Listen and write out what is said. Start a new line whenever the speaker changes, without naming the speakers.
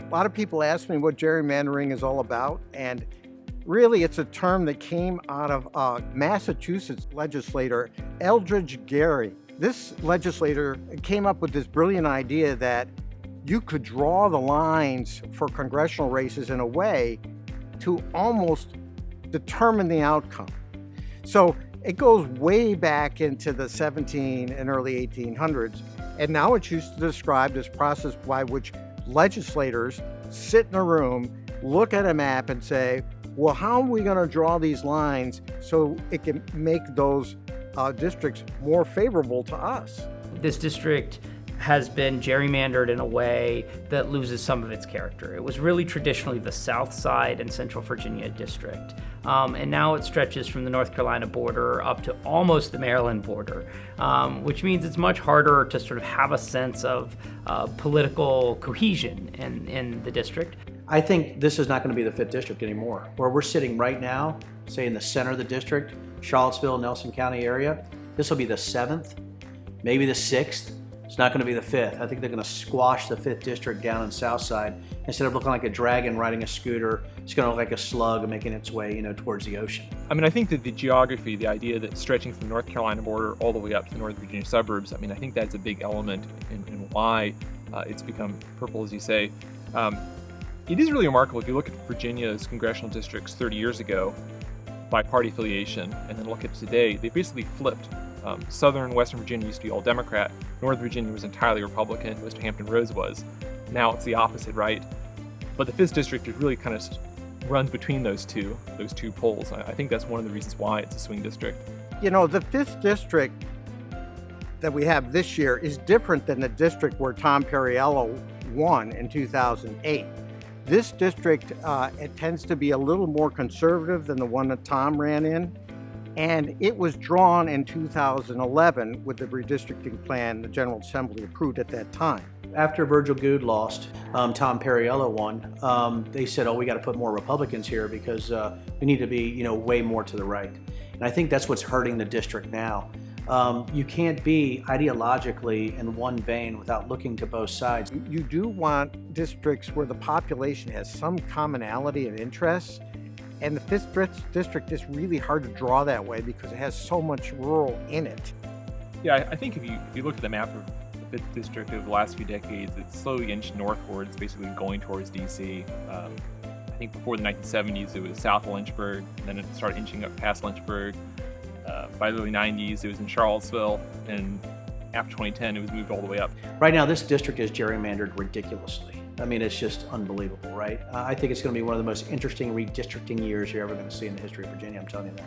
A lot of people ask me what gerrymandering is all about, and really it's a term that came out of Massachusetts legislator Eldridge Gerry. This legislator came up with this brilliant idea that you could draw the lines for congressional races in a way to almost determine the outcome. So it goes way back into the 17 and early 1800s, and now it's used to describe this process by which legislators sit in a room, look at a map and say, well, how are we going to draw these lines so it can make those districts more favorable to us?
This district has been gerrymandered in a way that loses some of its character. It was really traditionally the South Side and Central Virginia district. And now it stretches from the North Carolina border up to almost the Maryland border, which means it's much harder to sort of have a sense of political cohesion in the district.
I think this is not going to be the 5th district anymore. Where we're sitting right now, say in the center of the district, Charlottesville, Nelson County area, this will be the 7th, maybe the 6th. It's not going to be the 5th. I think they're going to squash the 5th district down in Southside. Instead of looking like a dragon riding a scooter, it's going to look like a slug making its way, towards the ocean.
I mean, I think that the geography, the idea that stretching from the North Carolina border all the way up to the Northern Virginia suburbs, I mean, I think that's a big element in why it's become purple, as you say. It is really remarkable if you look at Virginia's congressional districts 30 years ago by party affiliation, and then look at today, they basically flipped. Southern and Western Virginia used to be all Democrat. Northern Virginia was entirely Republican. Most of Hampton Roads was. Now it's the opposite, right? But the 5th district really kind of runs between those two poles. I think that's one of the reasons why it's a swing district.
The 5th district that we have this year is different than the district where Tom Perriello won in 2008. This district, it tends to be a little more conservative than the one that Tom ran in. And it was drawn in 2011 with the redistricting plan the General Assembly approved at that time.
After Virgil Goode lost, Tom Perriello won, they said, oh, we got to put more Republicans here because we need to be, way more to the right. And I think that's what's hurting the district now. You can't be ideologically in one vein without looking to both sides.
You do want districts where the population has some commonality and interests. And the 5th district is really hard to draw that way because it has so much rural in it.
Yeah, I think if you look at the map of the 5th district over the last few decades, it's slowly inched northward. It's basically going towards DC. I think before the 1970s, it was south of Lynchburg, and then it started inching up past Lynchburg. By the early 90s, it was in Charlottesville, and after 2010, it was moved all the way up.
Right now, this district is gerrymandered ridiculously. I mean, it's just unbelievable, right? I think it's going to be one of the most interesting redistricting years you're ever going to see in the history of Virginia, I'm telling you that.